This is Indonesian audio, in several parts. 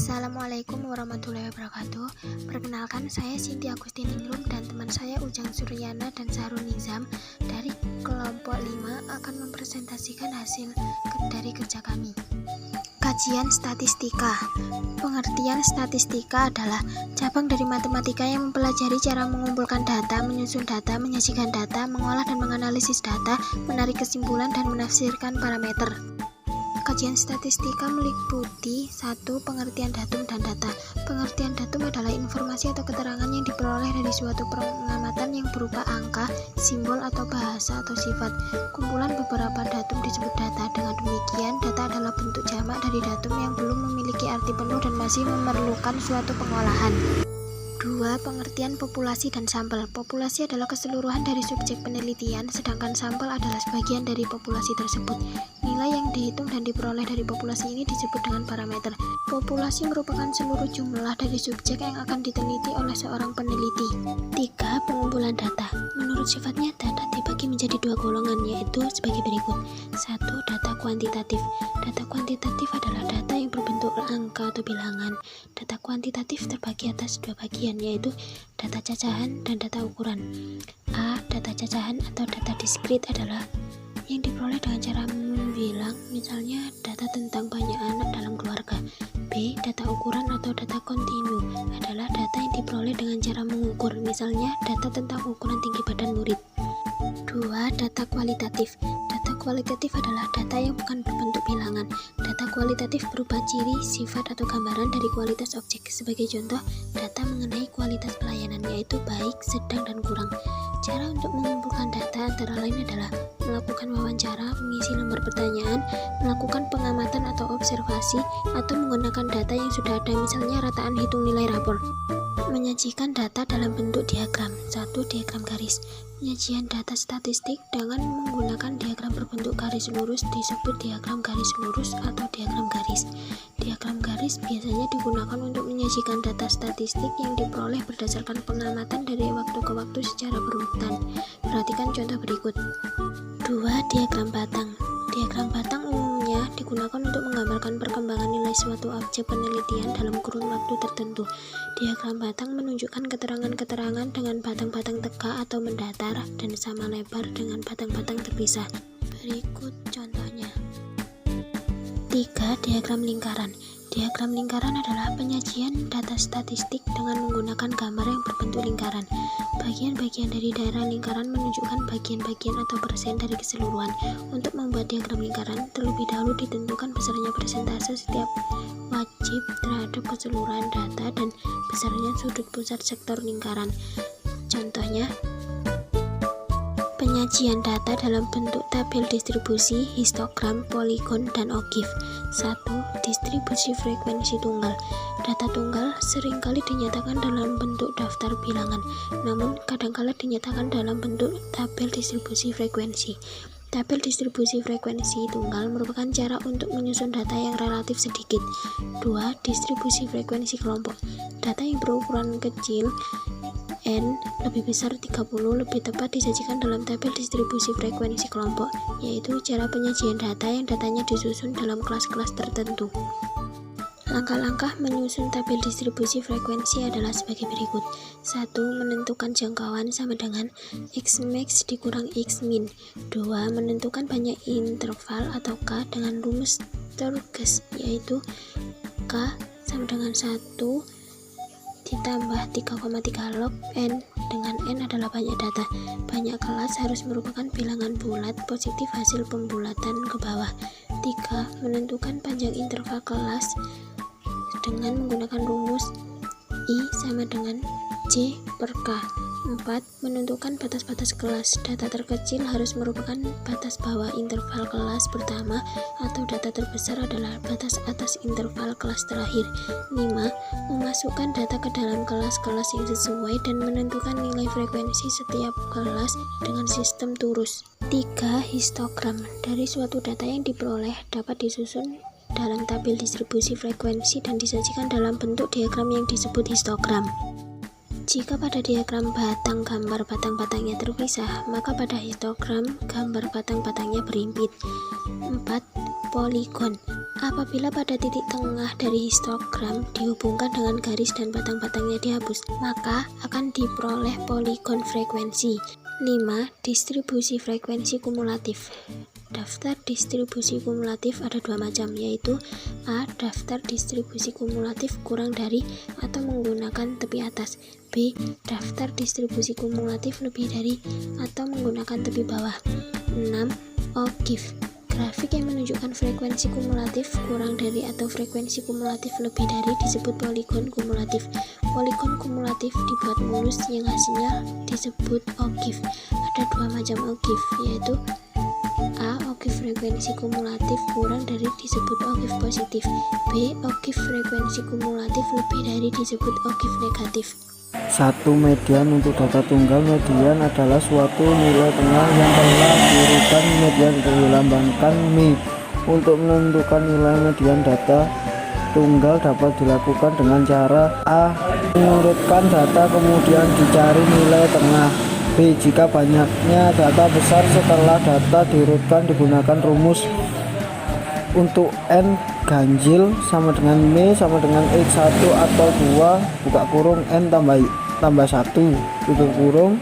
Assalamualaikum warahmatullahi wabarakatuh. Perkenalkan, saya Sinti Agustiningrum dan teman saya Ujang Suryana dan Sahrul Nizam dari kelompok 5 akan mempresentasikan hasil dari kerja kami. Kajian statistika. Pengertian statistika adalah cabang dari matematika yang mempelajari cara mengumpulkan data, menyusun data, menyajikan data, mengolah dan menganalisis data, menarik kesimpulan dan menafsirkan parameter. Kajian statistika meliputi 1. Pengertian datum dan data. Pengertian datum adalah informasi atau keterangan yang diperoleh dari suatu pengamatan yang berupa angka, simbol atau bahasa atau sifat. Kumpulan beberapa datum disebut data. Dengan demikian, data adalah bentuk jamak dari datum yang belum memiliki arti penuh dan masih memerlukan suatu pengolahan. 2. Pengertian populasi dan sampel. Populasi adalah keseluruhan dari subjek penelitian, sedangkan sampel adalah sebagian dari populasi tersebut. Nilai yang dihitung dan diperoleh dari populasi ini disebut dengan parameter. Populasi merupakan seluruh jumlah dari subjek yang akan diteliti oleh seorang peneliti. 3. Pengumpulan data. Menurut sifatnya, data dibagi menjadi 2 golongan, yaitu sebagai berikut. 1. Data kuantitatif. Data kuantitatif adalah data yang berbentuk angka atau bilangan. Data kuantitatif terbagi atas 2 bagian, yaitu data cacahan dan data ukuran. A. Data cacahan atau data diskrit adalah yang diperoleh dengan cara membilang, misalnya data tentang banyak anak dalam keluarga. B. Data ukuran atau data kontinu adalah data yang diperoleh dengan cara mengukur, misalnya data tentang ukuran tinggi badan murid. 2. Data kualitatif. Data kualitatif adalah data yang bukan berbentuk bilangan. Data kualitatif berupa ciri, sifat, atau gambaran dari kualitas objek. Sebagai contoh, data mengenai kualitas pelayanan, yaitu baik, sedang, dan kurang. Cara untuk mengumpulkan data antara lain adalah melakukan wawancara, mengisi lembar pertanyaan, melakukan pengamatan atau observasi, atau menggunakan data yang sudah ada, misalnya rataan hitung nilai rapor. Menyajikan data dalam bentuk diagram. 1. Diagram garis. Penyajian data statistik dengan menggunakan diagram berbentuk garis lurus disebut diagram garis lurus atau diagram garis. Diagram garis biasanya digunakan untuk menyajikan data statistik yang diperoleh berdasarkan pengamatan dari waktu ke waktu secara berurutan. Perhatikan contoh berikut. 2. Diagram batang. Diagram batang umumnya digunakan untuk menggambarkan perkembangan nilai suatu objek penelitian dalam kurun waktu tertentu. Diagram batang menunjukkan keterangan-keterangan dengan batang-batang tegak atau mendatar dan sama lebar dengan batang-batang terpisah. Berikut contohnya. 3. Diagram lingkaran. Diagram lingkaran adalah penyajian data statistik dengan menggunakan gambar yang berbentuk lingkaran. Bagian-bagian dari daerah lingkaran menunjukkan bagian-bagian atau persen dari keseluruhan. Untuk membuat diagram lingkaran, terlebih dahulu ditentukan besarnya persentase setiap wajib terhadap keseluruhan data dan besarnya sudut pusat sektor lingkaran. Contohnya, penyajian data dalam bentuk tabel distribusi, histogram, poligon, dan ogif. 1. Distribusi frekuensi tunggal. Data tunggal seringkali dinyatakan dalam bentuk daftar bilangan, namun kadangkala dinyatakan dalam bentuk tabel distribusi frekuensi. Tabel distribusi frekuensi tunggal merupakan cara untuk menyusun data yang relatif sedikit. 2. Distribusi frekuensi kelompok. Data yang berukuran kecil N lebih besar 30 lebih tepat disajikan dalam tabel distribusi frekuensi kelompok, yaitu cara penyajian data yang datanya disusun dalam kelas-kelas tertentu. Langkah-langkah menyusun tabel distribusi frekuensi adalah sebagai berikut. 1. Menentukan jangkauan sama dengan X max dikurang X min. 2. Menentukan banyak interval atau K dengan rumus Sturges, yaitu K sama dengan 1 ditambah 3,3 log N, dengan N adalah banyak data. Banyak kelas harus merupakan bilangan bulat positif hasil pembulatan ke bawah. 3. Menentukan panjang interval kelas dengan menggunakan rumus I sama dengan J per K. 4. Menentukan batas-batas kelas. Data terkecil harus merupakan batas bawah interval kelas pertama atau data terbesar adalah batas atas interval kelas terakhir. 5. Memasukkan data ke dalam kelas-kelas yang sesuai dan menentukan nilai frekuensi setiap kelas dengan sistem turus. 3. Histogram. Dari suatu data yang diperoleh dapat disusun dalam tabel distribusi frekuensi dan disajikan dalam bentuk diagram yang disebut histogram. Jika pada diagram batang gambar batang-batangnya terpisah, maka pada histogram gambar batang-batangnya berimpit. 4. Poligon. Apabila pada titik tengah dari histogram dihubungkan dengan garis dan batang-batangnya dihapus, maka akan diperoleh poligon frekuensi. 5. Distribusi frekuensi kumulatif. Daftar distribusi kumulatif ada dua macam, yaitu A. Daftar distribusi kumulatif kurang dari atau menggunakan tepi atas. B. Daftar distribusi kumulatif lebih dari atau menggunakan tepi bawah. 6. OGIF. Grafik yang menunjukkan frekuensi kumulatif kurang dari atau frekuensi kumulatif lebih dari disebut poligon kumulatif. Poligon kumulatif dibuat mulus yang hasilnya disebut OGIF. Ada dua macam OGIF, yaitu A. OGIF frekuensi kumulatif kurang dari disebut OGIF positif. B. OGIF frekuensi kumulatif lebih dari disebut OGIF negatif. Satu median untuk data tunggal. Median adalah suatu nilai tengah yang telah diurutkan. Median dilambangkan Mi. Untuk menentukan nilai median data tunggal dapat dilakukan dengan cara A. Mengurutkan data kemudian dicari nilai tengah. B. Jika banyaknya data besar setelah data diurutkan digunakan rumus untuk N ganjil sama dengan M sama dengan X1 atau 2 buka kurung N tambah 1 tutup kurung.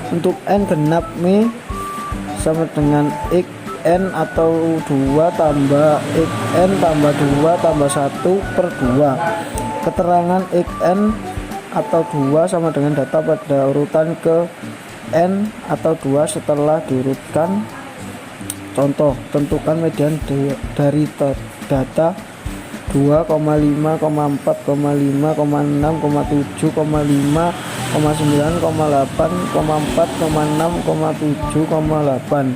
Untuk N genap M sama dengan XN atau 2 tambah XN tambah 2 tambah 1 per 2. Keterangan XN atau 2 sama dengan data pada urutan ke N atau 2 setelah diurutkan. Contoh, tentukan median dari data 2,5, 4,5, 6, 7,5, 9,8, 4,6, 7,8.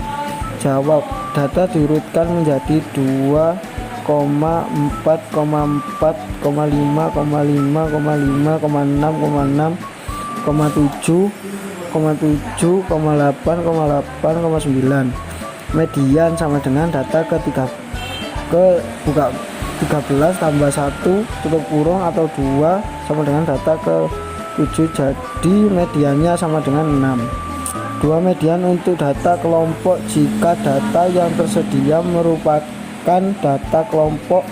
Jawab, data diurutkan menjadi 2, 4, 4, 5, 5, 5, 6, 6, 7, 7, 8, 9. Median sama dengan data buka 13 tambah 1 tutup kurung atau 2 sama dengan data ke 7, jadi mediannya sama dengan 6. 2. Median untuk data kelompok. Jika data yang tersedia merupakan data kelompok,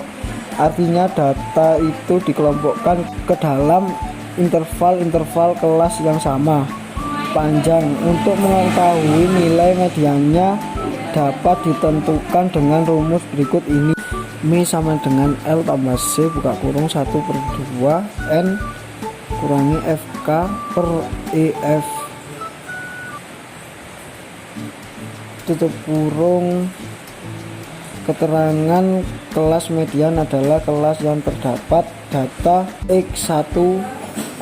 artinya data itu dikelompokkan ke dalam interval-interval kelas yang sama panjang. Untuk mengetahui nilai mediannya dapat ditentukan dengan rumus berikut ini. Mi sama dengan L tambah C buka kurung 1/2 N kurangi FK per EF tutup kurung. Keterangan kelas median adalah kelas yang terdapat data X1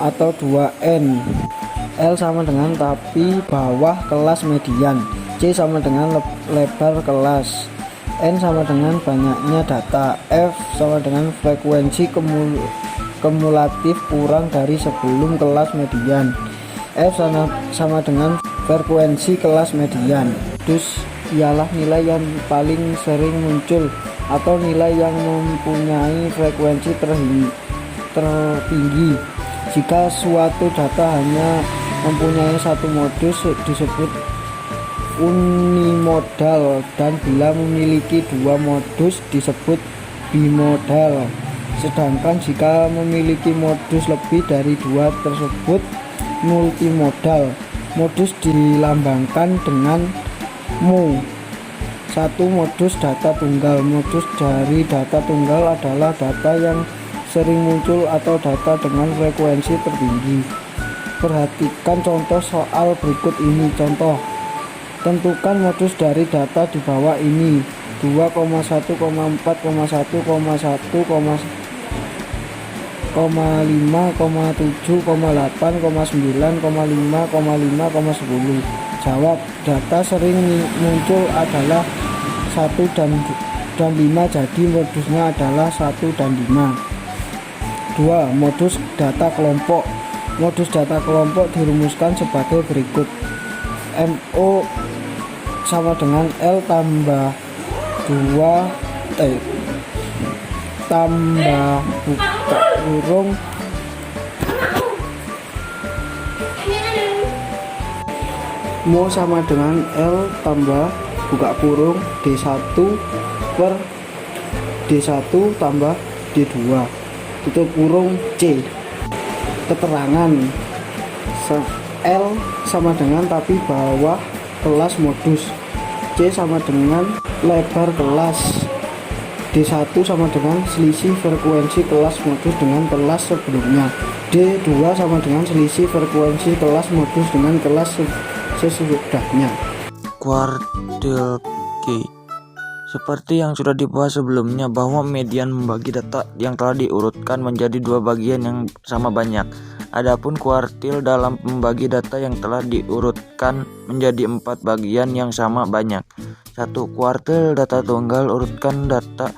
atau 2N. L sama dengan tapi bawah kelas median. C sama dengan lebar kelas. N sama dengan banyaknya data. F sama dengan frekuensi kumulatif kurang dari sebelum kelas median. F sama dengan frekuensi kelas median. Dus ialah nilai yang paling sering muncul atau nilai yang mempunyai frekuensi tertinggi. Jika suatu data hanya mempunyai satu modus disebut unimodal, dan bila memiliki dua modus disebut bimodal. Sedangkan jika memiliki modus lebih dari dua tersebut multimodal. Modus dilambangkan dengan mu. 1. Modus data tunggal. Modus dari data tunggal adalah data yang sering muncul atau data dengan frekuensi tertinggi. Perhatikan contoh soal berikut ini. Contoh, tentukan modus dari data di bawah ini. 2,1,4,1,1, 5,7,8,9, 5,5,10. Jawab, data sering muncul adalah 1 dan 5, jadi modusnya adalah 1 dan 5. 2. Modus data kelompok. Modus data kelompok dirumuskan sebagai berikut. MO sama dengan L tambah 2 tambah buka kurung Mo sama dengan L tambah buka kurung D1 per D1 tambah D2 tutup kurung C. Keterangan L sama dengan tapi bawah kelas modus, C sama dengan lebar kelas, D1 sama dengan selisih frekuensi kelas modus dengan kelas sebelumnya, D2 sama dengan selisih frekuensi kelas modus dengan kelas sesudahnya. Kuartil Q. Seperti yang sudah dibahas sebelumnya bahwa median membagi data yang telah diurutkan menjadi dua bagian yang sama banyak. Adapun kuartil dalam membagi data yang telah diurutkan menjadi 4 bagian yang sama banyak. 1. Kuartil data tunggal, urutkan data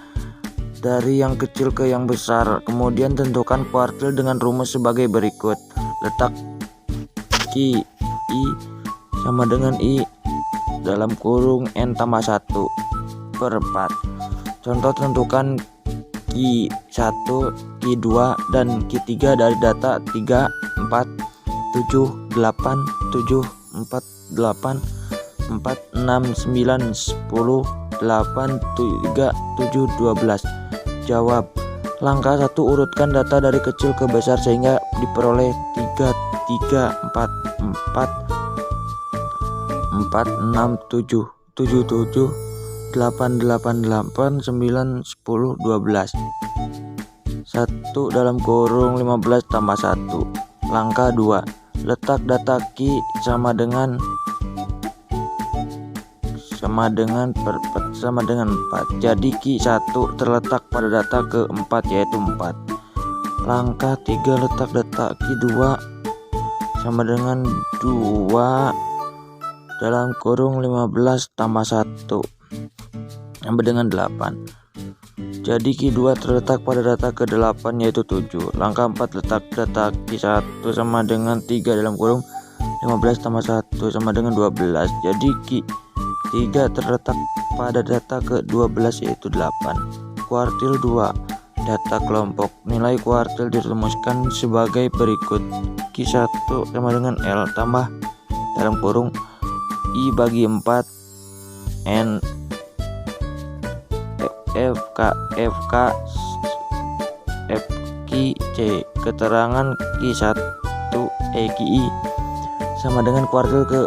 dari yang kecil ke yang besar. Kemudian tentukan kuartil dengan rumus sebagai berikut. Letak Q I sama dengan I dalam kurung N tambah 1/4. Contoh, tentukan Q1, Q2, dan Q3 dari data 3, 4, 7, 8, 7, 4, 8, 4, 6, 9, 10, 8, 3, 7, 12. Jawab. Langkah 1, urutkan data dari kecil ke besar sehingga diperoleh 3, 3, 4, 4, 4, 6, 7, 7, 7, 8, 8, 8, 9, 10, 12. 1 dalam kurung 15 tambah 1. Langkah 2, letak data Q sama dengan 4. Jadi Q1 terletak pada data ke-4 yaitu 4. Langkah 3, letak data Q2 sama dengan 2 dalam kurung 15 tambah 1 sama dengan 8. Jadi Q2 terletak pada data ke-8 yaitu 7. Langkah 4, letak data Q1 sama dengan 3 dalam kurung 15 tambah 1 sama dengan 12. Jadi Q3 terletak pada data ke-12 yaitu 8. Kuartil 2, data kelompok. Nilai kuartil dirumuskan sebagai berikut. Q1 sama dengan L tambah dalam kurung I bagi 4 N FK C. Keterangan Q1 QI sama dengan kuartil ke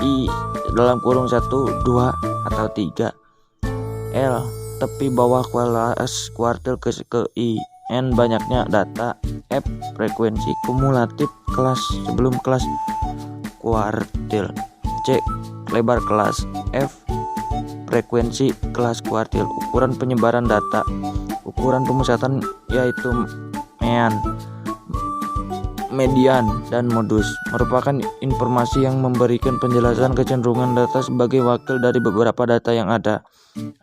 I dalam kurung 1, 2, atau 3. L tepi bawah kelas kuartil ke I. N banyaknya data. F frekuensi kumulatif kelas sebelum kelas kuartil. C lebar kelas. F frekuensi kelas kuartil. Ukuran penyebaran data. Ukuran pemusatan yaitu median dan modus merupakan informasi yang memberikan penjelasan kecenderungan data sebagai wakil dari beberapa data yang ada.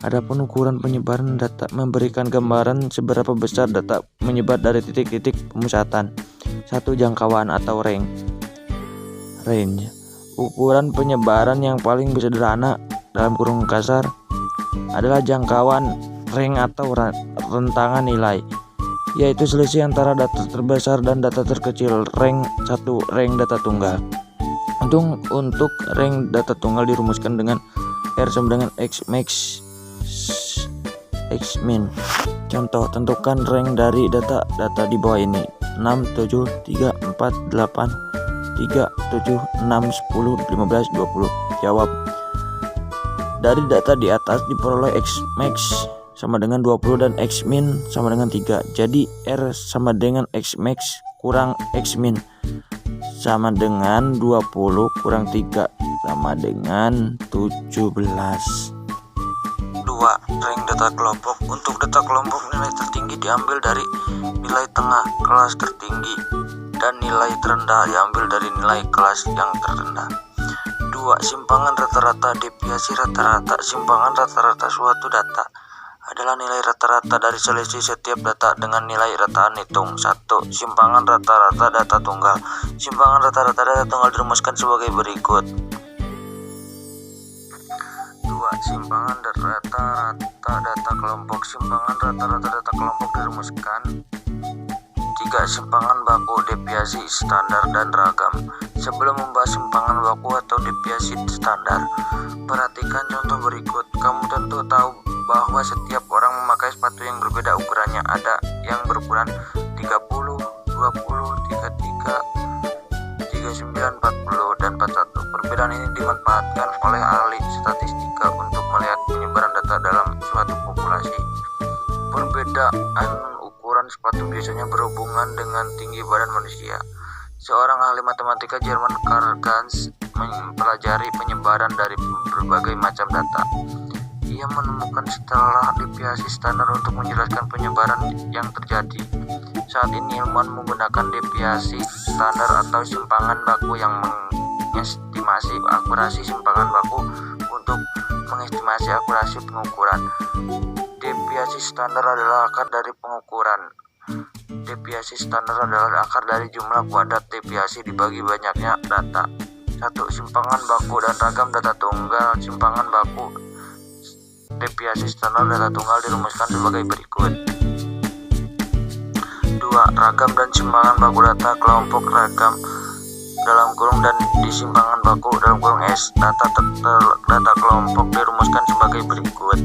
Adapun ukuran penyebaran data memberikan gambaran seberapa besar data menyebar dari titik-titik pemusatan. 1. Jangkauan atau range. Ukuran penyebaran yang paling sederhana dalam kurung kasar adalah jangkauan range atau rentangan nilai, yaitu selisih antara data terbesar dan data terkecil. Range 1. Range data tunggal. Untuk range data tunggal dirumuskan dengan R sama dengan X max X min. Contoh, tentukan range dari data di bawah ini: 6, 7, 3, 4, 8, 3, 7, 6, 10, 15, 20. Jawab. Dari data di atas diperoleh X max sama dengan 20 dan X min sama dengan 3. Jadi R sama dengan X max kurang X min sama dengan 20 kurang 3 sama dengan 17. 2. Rank data kelompok. Untuk data kelompok, nilai tertinggi diambil dari nilai tengah kelas tertinggi dan nilai terendah diambil dari nilai kelas yang terendah. 2. Simpangan rata-rata. Deviasi rata-rata. Simpangan rata-rata suatu data adalah nilai rata-rata dari selisih setiap data dengan nilai rataan hitung. 1. Simpangan rata-rata data tunggal. Simpangan rata-rata data tunggal dirumuskan sebagai berikut. 2. Simpangan rata-rata data kelompok. Simpangan rata-rata data kelompok dirumuskan. 3. Simpangan baku, deviasi standar dan ragam. Sebelum membahas simpangan baku atau deviasi standar, perhatikan contoh berikut. Kamu tentu tahu bahwa setiap orang memakai sepatu yang berbeda ukurannya. Ada yang berukuran 30, 20, 33, 39, 40, dan 41. Perbedaan ini dimanfaatkan oleh ahli statistika untuk melihat penyebaran data dalam suatu populasi. Perbedaan ukuran sepatu biasanya berhubungan dengan tinggi badan manusia. Seorang ahli matematika Jerman, Karl Gans, mempelajari penyebaran dari berbagai macam data. Ia menemukan setelah deviasi standar untuk menjelaskan penyebaran yang terjadi. Saat ini ilmuwan menggunakan deviasi standar atau simpangan baku yang mengestimasi akurasi simpangan baku untuk mengestimasi akurasi pengukuran. Deviasi standar adalah akar dari pengukuran. Deviasi standar adalah akar dari jumlah kuadrat deviasi dibagi banyaknya data. 1. Simpangan baku dan ragam data tunggal. Simpangan baku deviasi standar data tunggal dirumuskan sebagai berikut. 2. Ragam dan simpangan baku data kelompok ragam dalam kurung dan di simpangan baku dalam kurung S. Data kelompok dirumuskan sebagai berikut.